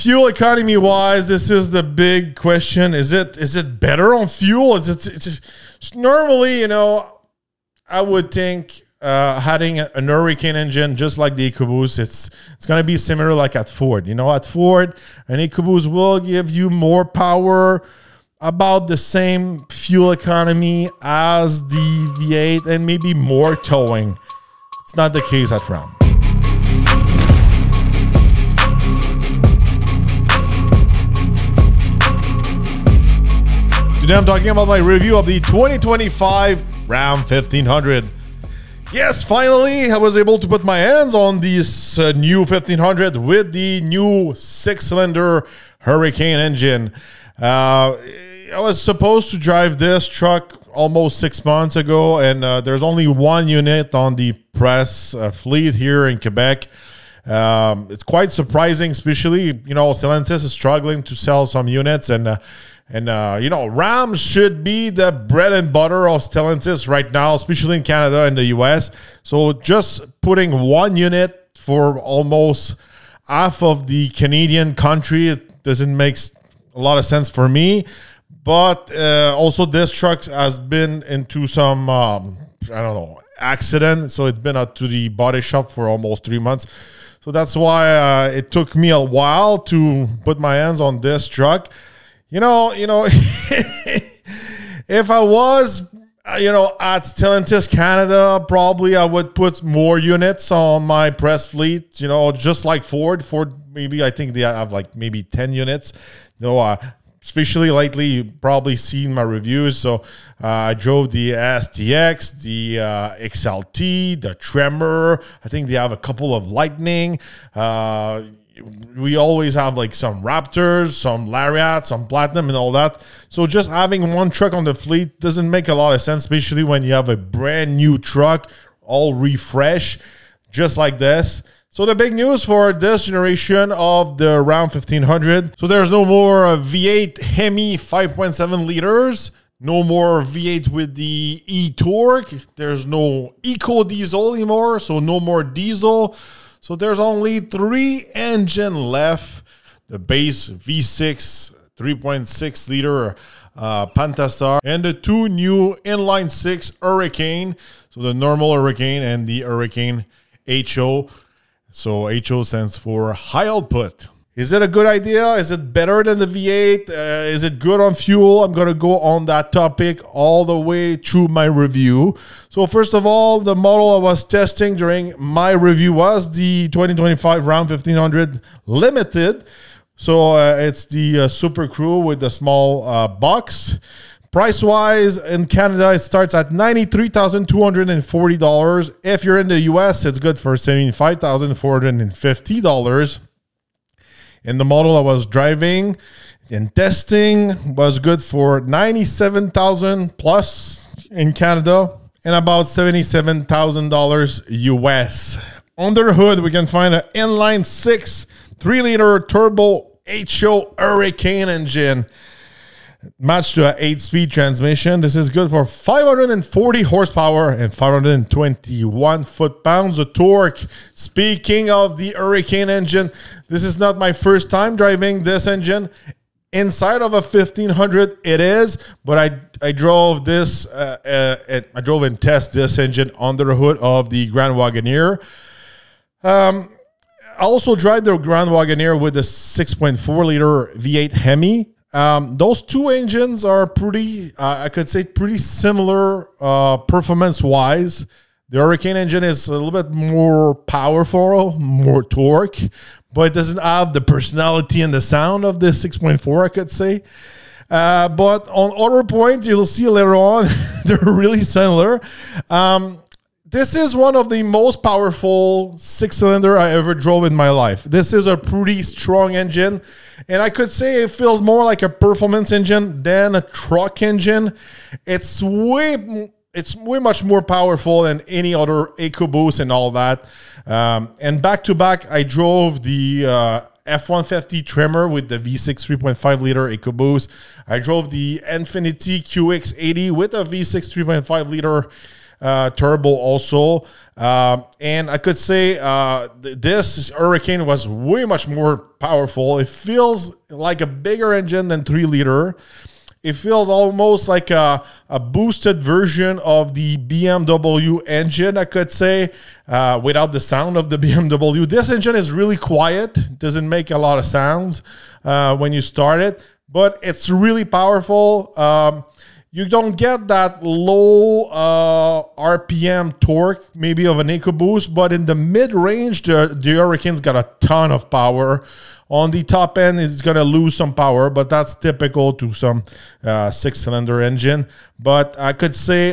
fuel economy wise, this is the big question. Is it better on fuel? It's normally, you know, I would think having an Hurricane engine just like the EcoBoost, it's going to be similar like at Ford. You know, at Ford, an EcoBoost will give you more power, about the same fuel economy as the V8, and maybe more towing. It's not the case at Ram. Today I'm talking about my review of the 2025 Ram 1500. Yes, finally, I was able to put my hands on this new 1500 with the new 6-cylinder Hurricane engine. I was supposed to drive this truck almost 6 months ago, and there's only one unit on the press fleet here in Quebec. It's quite surprising, especially, you know, Stellantis is struggling to sell some units, and you know, Ram should be the bread and butter of Stellantis right now, especially in Canada and the US. So just putting one unit for almost half of the Canadian country, it doesn't make a lot of sense for me. But also this truck has been into some, I don't know, accident. So it's been out to the body shop for almost 3 months. So that's why it took me a while to put my hands on this truck. You know, if I was, you know, at Stellantis Canada, probably I would put more units on my press fleet, you know, just like Ford. Ford, maybe, I think they have like maybe 10 units. You know, especially lately, you've probably seen my reviews. So I drove the STX, the XLT, the Tremor. I think they have a couple of Lightning. We always have like some Raptors, some Lariat, some Platinum and all that. So just having one truck on the fleet doesn't make a lot of sense, especially when you have a brand new truck, all refreshed, just like this. So the big news for this generation of the Ram 1500. So there's no more V8 Hemi 5.7 liters. No more V8 with the E-Torq. There's no Eco Diesel anymore. So no more diesel. So there's only 3 engines left. The base V6 3.6 liter Pentastar, and the 2 new inline 6 Hurricane. So the normal Hurricane and the Hurricane HO. So HO stands for high output. Is it a good idea? Is it better than the V8? Is it good on fuel? I'm going to go on that topic all the way through my review. So first of all, the model I was testing during my review was the 2025 Ram 1500 Limited. So it's the Supercrew with the small box. Price-wise, in Canada, it starts at $93,240. If you're in the US, it's good for $75,450. And the model I was driving and testing was good for $97,000 plus in Canada and about $77,000 US. Under the hood, we can find an inline 6 3-liter turbo HO Hurricane engine matched to an 8-speed transmission. This is good for 540 horsepower and 521 foot-pounds of torque. Speaking of the Hurricane engine, this is not my first time driving this engine. Inside of a 1500 it is, but I drove this, I drove and tested this engine under the hood of the Grand Wagoneer. I also drive the Grand Wagoneer with a 6.4 liter V8 Hemi. Those two engines are pretty, I could say, pretty similar performance-wise. The Hurricane engine is a little bit more powerful, more torque, but it doesn't have the personality and the sound of the 6.4, I could say. But on other points, you'll see later on, they're really similar. This is one of the most powerful 6-cylinder I ever drove in my life. This is a pretty strong engine, and I could say it feels more like a performance engine than a truck engine. It's way much more powerful than any other EcoBoost and all that. And back to back, I drove the F-150 Tremor with the V6 3.5 liter EcoBoost. I drove the Infiniti QX80 with a V6 3.5 liter turbo also. And I could say this Hurricane was way much more powerful. It feels like a bigger engine than 3-liter. It feels almost like a boosted version of the BMW engine, I could say, without the sound of the BMW. This engine is really quiet. It doesn't make a lot of sounds when you start it, but it's really powerful. You don't get that low RPM torque, maybe of an EcoBoost, but in the mid-range, the Hurricane's got a ton of power. On the top end, it's going to lose some power, but that's typical to some 6-cylinder engine. But I could say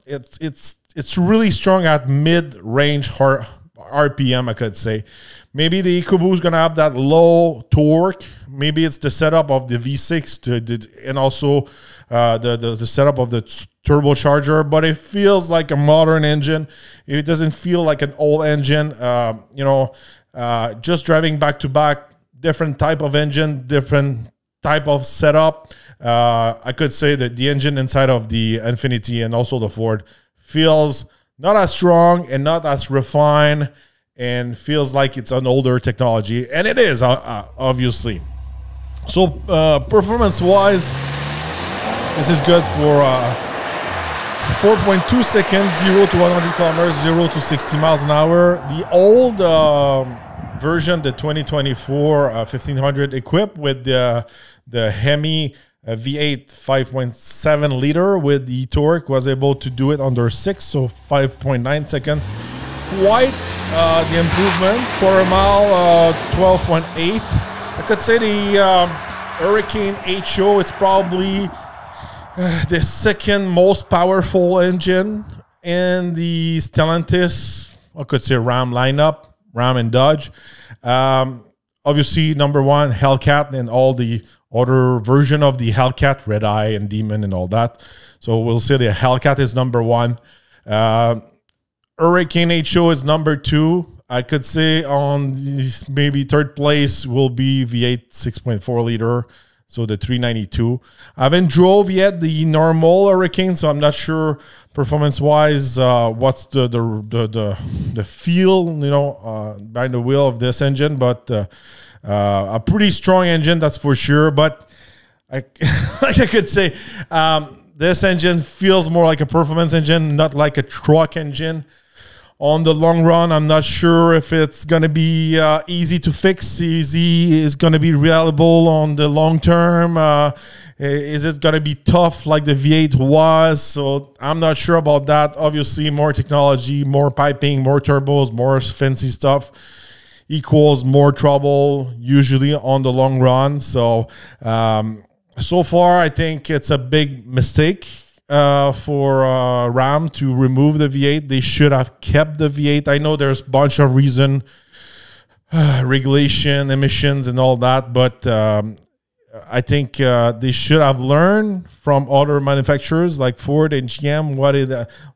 it's really strong at mid-range RPM, I could say. Maybe the EcoBoost is going to have that low torque. Maybe it's the setup of the V6 and also the setup of the turbocharger, but it feels like a modern engine. It doesn't feel like an old engine. Just driving back to back, different type of engine, different type of setup. I could say that the engine inside of the Infiniti and also the Ford feels not as strong and not as refined, and feels like it's an older technology, and it is obviously. So performance-wise, this is good for 4.2 seconds, 0 to 100 kilometers, 0 to 60 miles an hour. The old version, the 2024 1500, equipped with the Hemi V8 5.7 liter with the torque, was able to do it under 6, so 5.9 seconds. Quite the improvement. Quarter mile, 12.8. I could say the Hurricane HO is probably the second most powerful engine in the Stellantis, I could say, Ram lineup, Ram and Dodge. Obviously, number one, Hellcat, and all the other version of the Hellcat, Red Eye and Demon and all that. So we'll say the Hellcat is number one. Hurricane HO is number 2. I could say on maybe third place will be V8 6.4 liter. So the 392. I haven't drove yet the normal Hurricane, so I'm not sure performance-wise what's the feel, behind the wheel of this engine. But a pretty strong engine, that's for sure. But like I could say, this engine feels more like a performance engine, not like a truck engine. On the long run, I'm not sure if it's going to be easy to fix, is going to be reliable on the long term. Is it going to be tough like the V8 was? So I'm not sure about that. Obviously, more technology, more piping, more turbos, more fancy stuff equals more trouble, usually on the long run. So, so far, I think it's a big mistake for Ram to remove the V8. They should have kept the V8. I know there's a bunch of reason, regulation, emissions, and all that, but I think they should have learned from other manufacturers like Ford and GM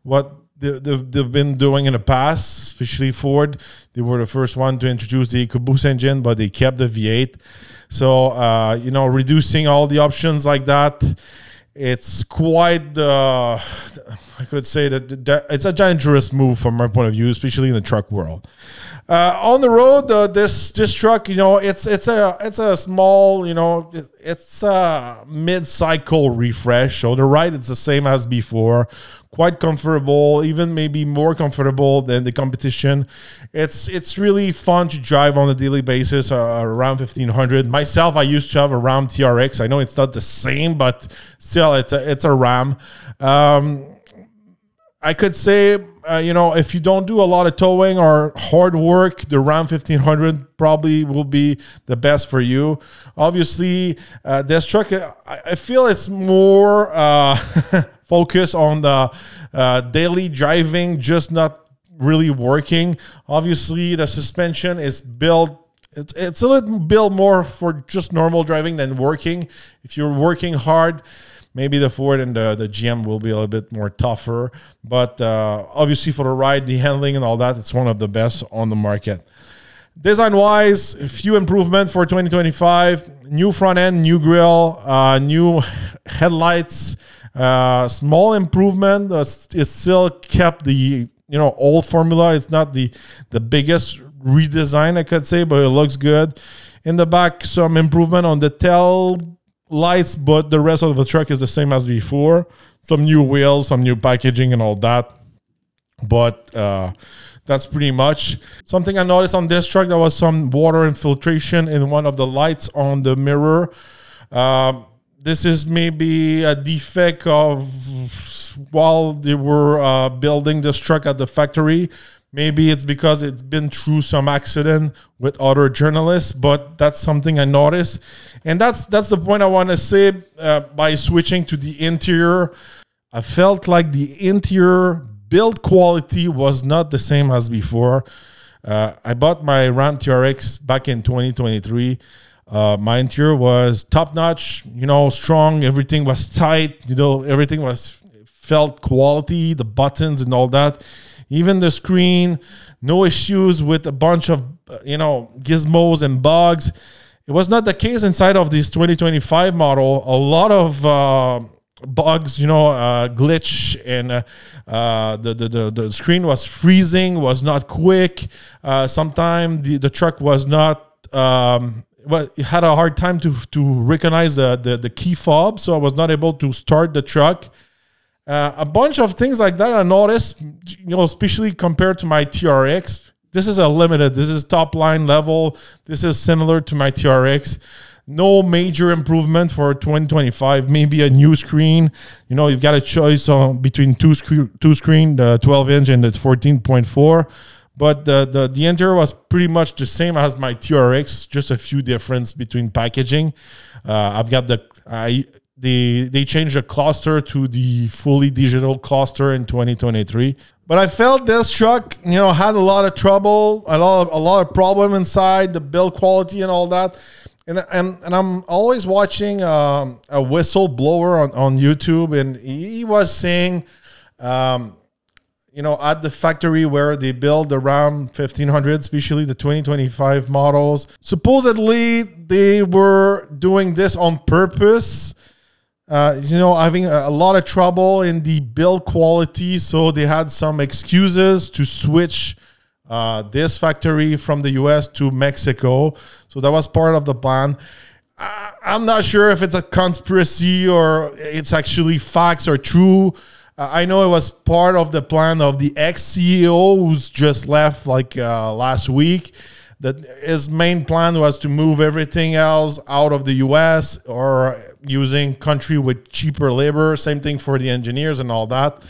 what they've been doing in the past, especially Ford. They were the first one to introduce the EcoBoost engine, but they kept the V8. So, reducing all the options like that, it's quite, I could say that it's a dangerous move from my point of view, especially in the truck world. On the road, this truck, it's a small, it's a mid-cycle refresh. So the ride, it's the same as before. Quite comfortable, even maybe more comfortable than the competition. It's really fun to drive on a daily basis around 1500. Myself, I used to have a Ram TRX. I know it's not the same, but still, it's a Ram. I could say, if you don't do a lot of towing or hard work, the Ram 1500 probably will be the best for you. Obviously, this truck, I feel it's more focused on the daily driving, just not really working. Obviously, the suspension is built. It's a little built more for just normal driving than working. If you're working hard, maybe the Ford and the GM will be a little bit more tougher. But obviously for the ride, the handling and all that, it's one of the best on the market. Design-wise, a few improvements for 2025. New front end, new grille, new headlights, Small improvement. It still kept the old formula. It's not the biggest redesign, I could say, but it looks good. In the back, some improvement on the tail lights, but the rest of the truck is the same as before. Some new wheels, some new packaging and all that. But that's pretty much. Something I noticed on this truck, there was some water infiltration in one of the lights on the mirror. This is maybe a defect of while they were building this truck at the factory. Maybe it's because it's been through some accident with other journalists, but that's something I noticed. And that's the point I want to say by switching to the interior. I felt like the interior build quality was not the same as before. I bought my Ram TRX back in 2023. My interior was top notch, strong. Everything was tight, everything felt quality, the buttons and all that. Even the screen, no issues with a bunch of, gizmos and bugs. It was not the case inside of this 2025 model. A lot of bugs, glitch, and the screen was freezing, was not quick. Sometimes the truck was not, it had a hard time to recognize the key fob, so I was not able to start the truck. A bunch of things like that I noticed, especially compared to my TRX. This is a limited. This is top line level. This is similar to my TRX. No major improvement for 2025. Maybe a new screen. You've got a choice between two screen, the 12-inch and the 14.4. But the interior was pretty much the same as my TRX. Just a few difference between packaging. I've got they changed the cluster to the fully digital cluster in 2023. But I felt this truck, had a lot of trouble, a lot of problem inside, the build quality and all that. And I'm always watching a whistleblower on YouTube, and he was saying, at the factory where they build the Ram 1500, especially the 2025 models, supposedly they were doing this on purpose. Having a lot of trouble in the build quality, so they had some excuses to switch this factory from the US to Mexico. So that was part of the plan. I'm not sure if it's a conspiracy or it's actually facts or true. I know it was part of the plan of the ex-CEO who's just left last week. That his main plan was to move everything else out of the US or using country with cheaper labor. Same thing for the engineers and all that.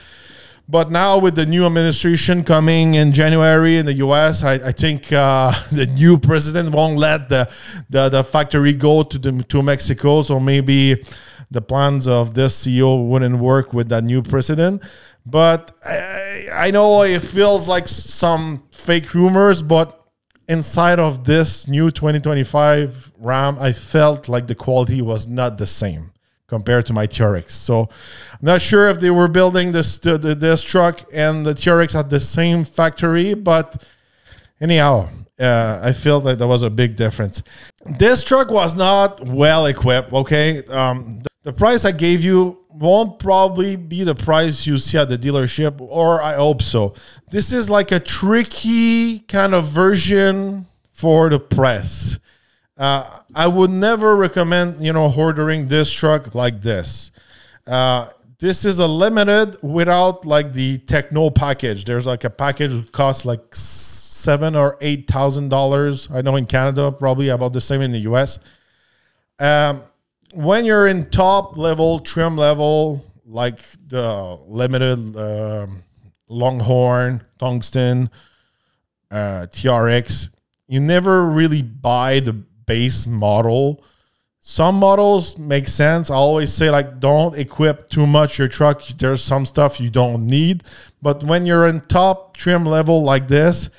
But now with the new administration coming in January in the US, I think the new president won't let the factory go to Mexico. So maybe the plans of this CEO wouldn't work with that new president. But I know it feels like some fake rumors, but inside of this new 2025 Ram, I felt like the quality was not the same compared to my TRX. So I'm not sure if they were building this truck and the TRX at the same factory, but anyhow, I feel that there was a big difference. This truck was not well equipped, okay? The price I gave you won't probably be the price you see at the dealership, or I hope so. This is like a tricky kind of version for the press. I would never recommend, ordering this truck like this. This is a limited without the techno package. There's a package that costs $7,000 or $8,000. I know in Canada, probably about the same in the US. When you're in top level, trim level, like the limited Longhorn, Tungsten, TRX, you never really buy the base model. Some models make sense. I always say don't equip too much your truck. There's some stuff you don't need. But when you're in top trim level like this,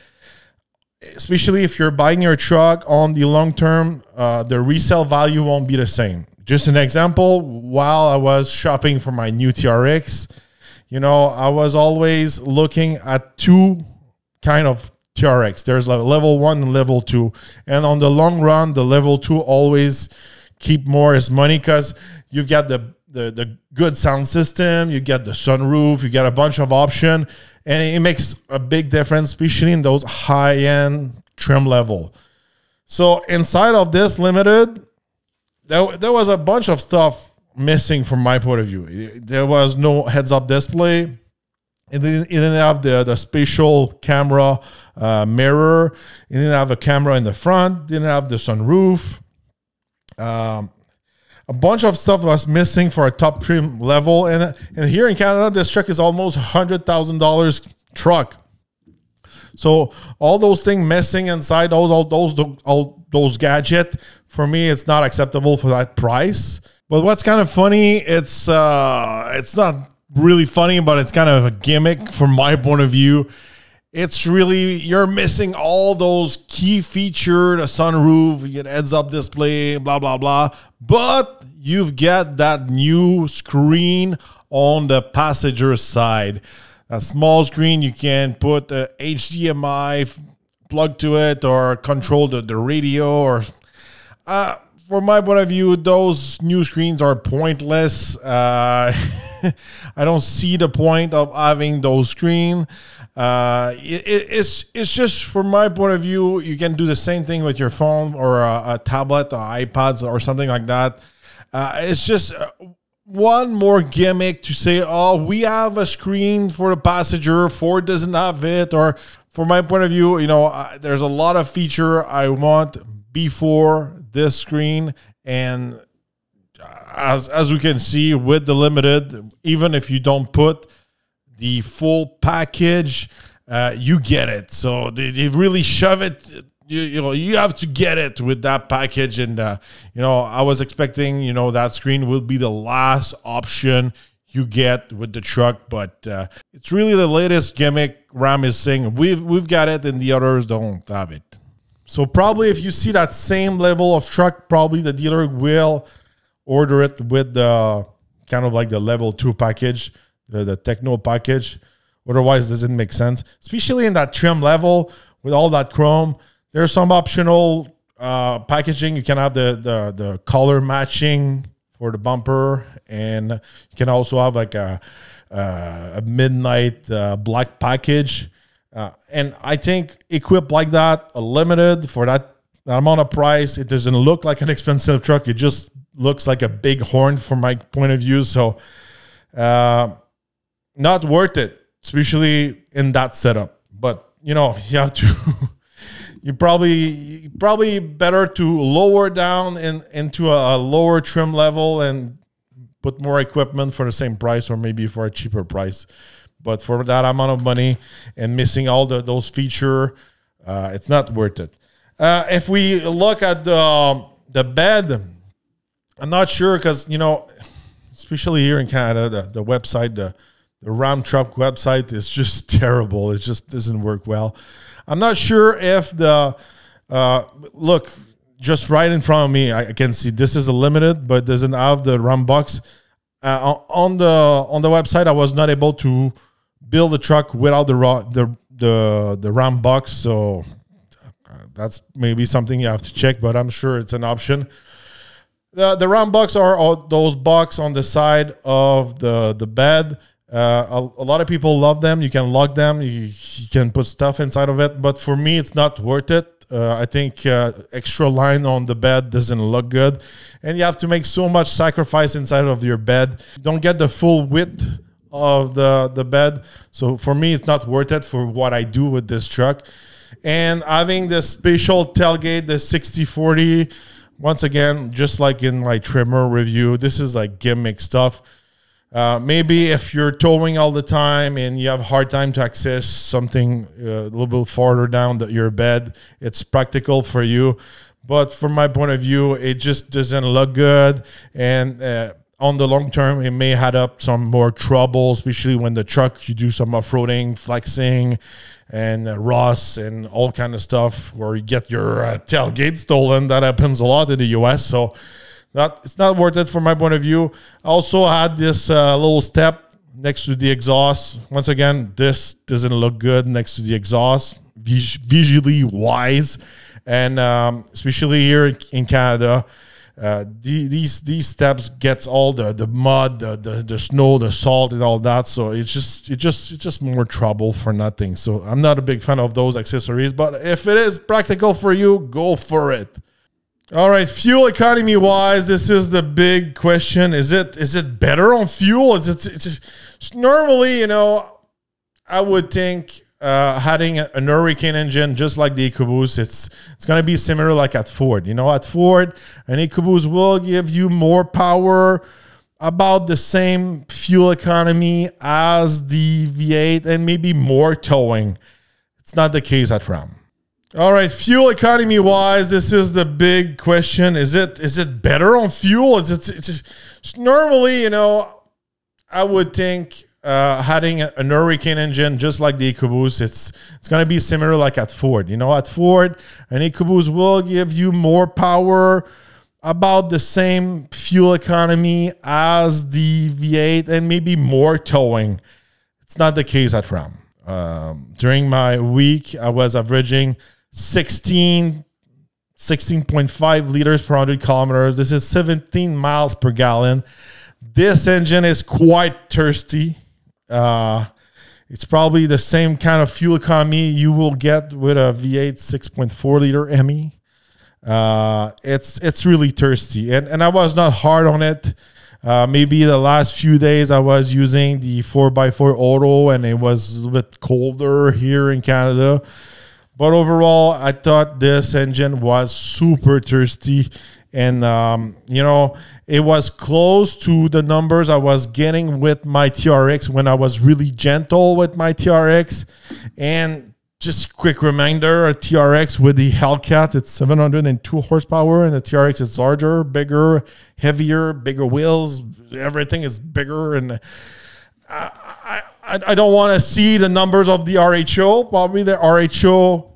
especially if you're buying your truck on the long term, the resale value won't be the same. Just an example, while I was shopping for my new TRX, I was always looking at two kind of TRX. There's level 1 and level 2. And on the long run, the level 2 always keep more as money because you've got the the good sound system, you get the sunroof, you get a bunch of options, and it makes a big difference, especially in those high-end trim level. So inside of this Limited, there was a bunch of stuff missing from my point of view. There was no heads-up display. It didn't have the spatial camera mirror. It didn't have a camera in the front. Didn't have the sunroof. A bunch of stuff was missing for a top trim level. And here in Canada, this truck is almost $100,000 truck. So all those things missing inside, all those gadgets, for me, it's not acceptable for that price. But what's kind of funny, it's not really funny, but it's kind of a gimmick from my point of view. It's really, you're missing all those key features, the sunroof, you get heads-up display, blah, blah, blah. But you've got that new screen on the passenger side. A small screen, you can put a HDMI plug to it or control the radio. Or from my point of view, those new screens are pointless. I don't see the point of having those screens. It's just, from my point of view, you can do the same thing with your phone or a tablet or iPads or something like that. It's just one more gimmick to say, oh, we have a screen for the passenger, Ford doesn't have it. Or from my point of view, you know, there's a lot of feature I want before this screen. And as we can see with the Limited, even if you don't put the full package, you get it. So they really shove it. You know, you have to get it with that package. And, you know, I was expecting, you know, that screen will be the last option you get with the truck. But it's really the latest gimmick Ram is saying. We've got it and the others don't have it. So probably if you see that same level of truck, probably the dealer will order it with the kind of like the level 2 package, the Techno package. Otherwise, it doesn't make sense, especially in that trim level with all that chrome. There's some optional packaging. You can have the color matching for the bumper, and you can also have like a midnight black package. And I think equipped like that, a Limited for that amount of price, it doesn't look like an expensive truck. It just looks like a big horn from my point of view. So not worth it, especially in that setup. But, you know, you have to... You probably better to lower down into a lower trim level and put more equipment for the same price, or maybe for a cheaper price. But for that amount of money and missing all those features, it's not worth it. If we look at the bed, I'm not sure, because, you know, especially here in Canada, the website, the Ram truck website is just terrible. It just doesn't work well. I'm not sure if the look, just right in front of me, I can see this is a Limited, but doesn't have the Ram box. On the website, I was not able to build a truck without the Ram box, so that's maybe something you have to check, but I'm sure it's an option. The Ram box are all those box on the side of the bed. A lot of people love them. You can lock them. You can put stuff inside of it. But for me, it's not worth it. I think extra line on the bed doesn't look good. And you have to make so much sacrifice inside of your bed. You don't get the full width of the bed. So for me, it's not worth it for what I do with this truck. And having the spatial tailgate, the 60/40, once again, just like in my trimmer review, this is like gimmick stuff. Maybe if you're towing all the time and you have a hard time to access something a little bit farther down your bed, it's practical for you. But from my point of view, it just doesn't look good. And on the long term, it may add up some more trouble, especially when the truck, you do some off-roading, flexing, and rust and all kind of stuff, where you get your tailgate stolen. That happens a lot in the US. So it's not worth it from my point of view. I also had this little step next to the exhaust. Once again, this doesn't look good next to the exhaust, visually wise. And especially here in Canada, these steps gets all the mud, the snow, the salt, and all that. So it's just more trouble for nothing. So I'm not a big fan of those accessories, but if it is practical for you, go for it. All right, fuel economy wise, this is the big question. Is it better on fuel? It's normally, I would think having an Hurricane engine just like the EcoBoost, it's going to be similar like at Ford. At Ford, an EcoBoost will give you more power, about the same fuel economy as the V8, and maybe more towing. It's not the case at Ram. All right, fuel economy wise, this is the big question. Is it better on fuel? It's normally, I would think having an Hurricane engine just like the EcoBoost, it's going to be similar like at Ford. At Ford, an EcoBoost will give you more power, about the same fuel economy as the V8, and maybe more towing. It's not the case at Ram. During my week, I was averaging 16.5 liters per 100 kilometers. This is 17 miles per gallon. This engine is quite thirsty. It's probably the same kind of fuel economy you will get with a V8 6.4 liter Hemi. It's really thirsty, and I was not hard on it. Maybe the last few days I was using the 4x4 Auto, and it was a little bit colder here in Canada. But overall, I thought this engine was super thirsty, and it was close to the numbers I was getting with my TRX when I was really gentle with my TRX. And just quick reminder, a TRX with the Hellcat, it's 702 horsepower, and the TRX is larger, bigger, heavier, bigger wheels. Everything is bigger, and I don't want to see the numbers of the RHO. Probably the RHO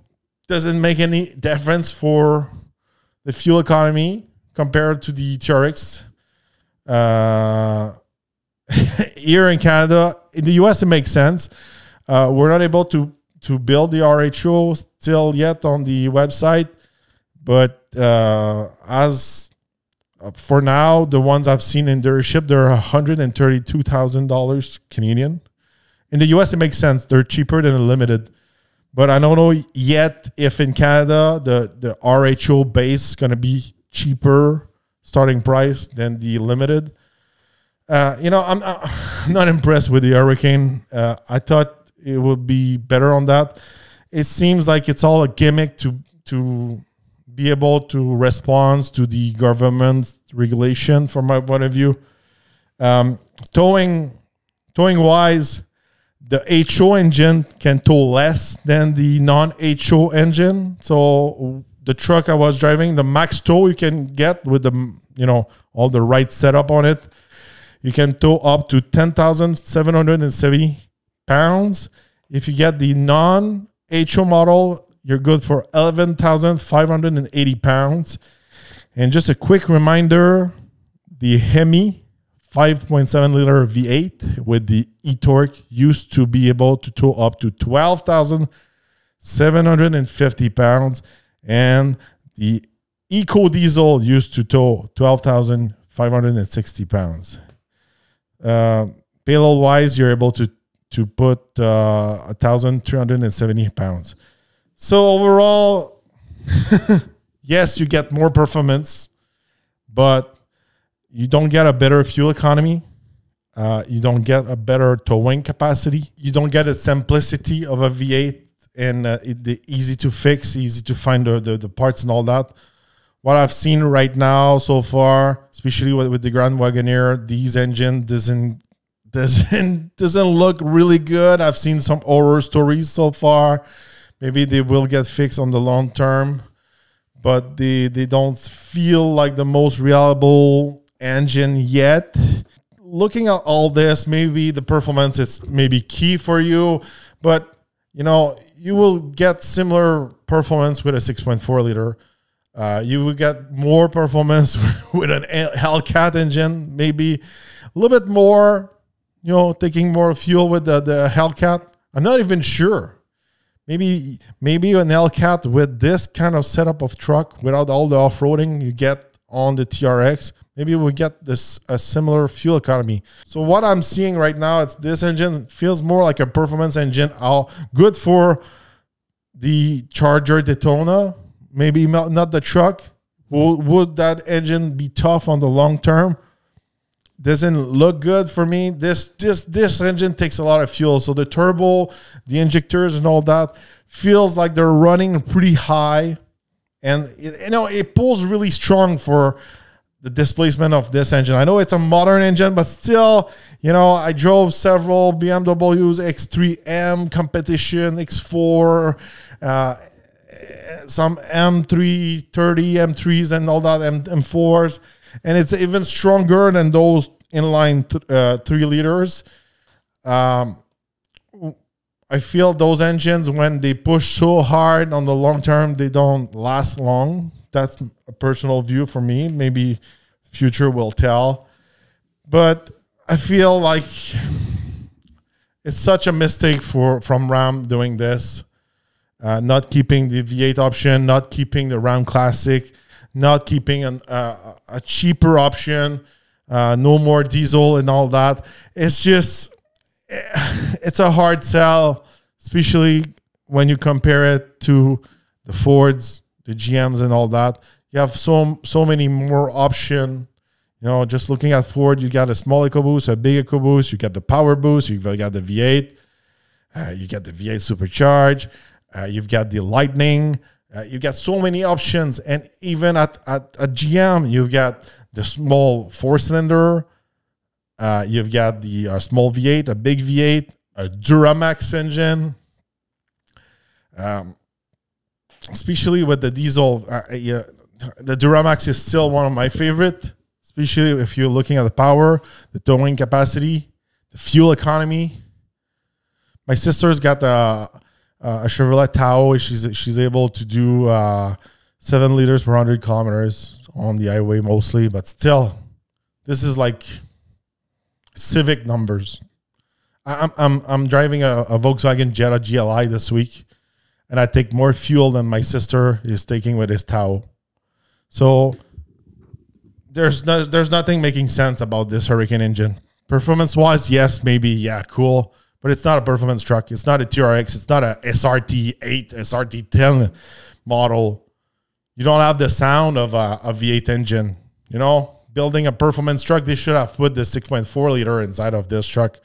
doesn't make any difference for the fuel economy compared to the TRX. Here in Canada, in the US, it makes sense. We're not able to build the RHO still yet on the website, but as for now, the ones I've seen in their ship, they're $132,000 Canadian. In the US, it makes sense. They're cheaper than a limited. But I don't know yet if in Canada, the RHO base is going to be cheaper starting price than the limited. I'm not impressed with the Hurricane. I thought it would be better on that. It seems like it's all a gimmick to be able to respond to the government regulation from my point of view. Towing wise, the HO engine can tow less than the non-HO engine. So the truck I was driving, the max tow you can get with the all the right setup on it, you can tow up to 10,770 pounds. If you get the non-HO model, you're good for 11,580 pounds. And just a quick reminder, the Hemi 5.7 liter V8 with the e-Torq used to be able to tow up to 12,750 pounds, and the Eco Diesel used to tow 12,560 pounds. Payload wise, you're able to put 1,370 pounds. So overall, yes, you get more performance, but you don't get a better fuel economy. You don't get a better towing capacity. You don't get the simplicity of a V8 and the easy to fix, easy to find the parts and all that. What I've seen right now so far, especially with the Grand Wagoneer, these engine doesn't look really good. I've seen some horror stories so far. Maybe they will get fixed on the long term, but they don't feel like the most reliable engine yet. Looking at all this, maybe the performance is maybe key for you, but you will get similar performance with a 6.4 liter. You will get more performance with an Hellcat engine, maybe a little bit more, taking more fuel with the Hellcat. I'm not even sure. Maybe an Hellcat with this kind of setup of truck without all the off-roading, you get on the TRX, maybe we'll get this a similar fuel economy. So what I'm seeing right now, it's this engine feels more like a performance engine. Good for the Charger Daytona, maybe not the truck. Would that engine be tough on the long term? Doesn't look good for me. This engine takes a lot of fuel. So the turbo, the injectors and all that feels like they're running pretty high. And it pulls really strong for the displacement of this engine. I know it's a modern engine, but still, I drove several BMWs X3M competition, X4, some M330 M3s and all that, M4s. And it's even stronger than those inline 3 liters. I feel those engines, when they push so hard on the long term, they don't last long. That's a personal view for me. Maybe future will tell. But I feel like it's such a mistake from Ram doing this. Not keeping the V8 option, not keeping the Ram Classic, not keeping a cheaper option, no more diesel and all that. It's just, it's a hard sell, especially when you compare it to the Fords, the GMs and all that. You have so many more options. Just looking at Ford, you got a small EcoBoost, a big EcoBoost, you got the Power Boost, you've got the V8, you got the V8 Supercharge, you've got the Lightning. You've got so many options, and even at GM, you've got the small 4-cylinder, you've got the small V8, a big V8, a Duramax engine. Especially with the diesel, the Duramax is still one of my favorite, especially if you're looking at the power, the towing capacity, the fuel economy. My sister's got a Chevrolet Tahoe. She's able to do 7 liters per 100 kilometers on the highway mostly, but still, this is like Civic numbers. I'm driving a Volkswagen Jetta GLI this week, and I take more fuel than my sister is taking with his Tahoe. So there's nothing making sense about this Hurricane engine. Performance-wise, yes, maybe, yeah, cool. But it's not a performance truck. It's not a TRX. It's not a SRT8, SRT10 model. You don't have the sound of a V8 engine. Building a performance truck, they should have put the 6.4 liter inside of this truck.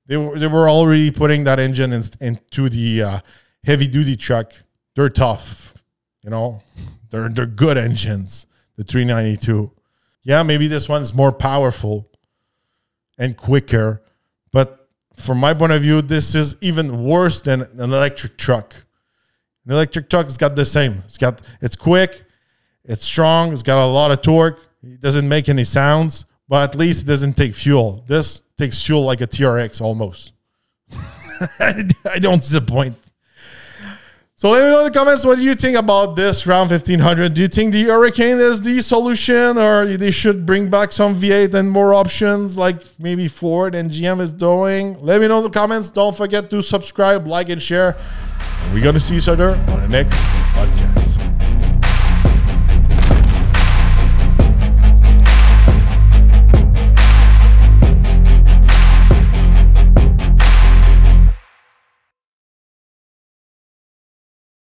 They were already putting that engine into the heavy-duty truck. They're tough. They're good engines, the 392. Yeah, maybe this one is more powerful and quicker, but from my point of view, this is even worse than an electric truck. An electric truck has got the same. It's quick, it's strong, it's got a lot of torque. It doesn't make any sounds, but at least it doesn't take fuel. This takes fuel like a TRX almost. I don't see the point. So let me know in the comments, what do you think about this Ram 1500? Do you think the Hurricane is the solution, or they should bring back some V8 and more options like maybe Ford and GM is doing? Let me know in the comments. Don't forget to subscribe, like, and share. And we're going to see each other on the next podcast.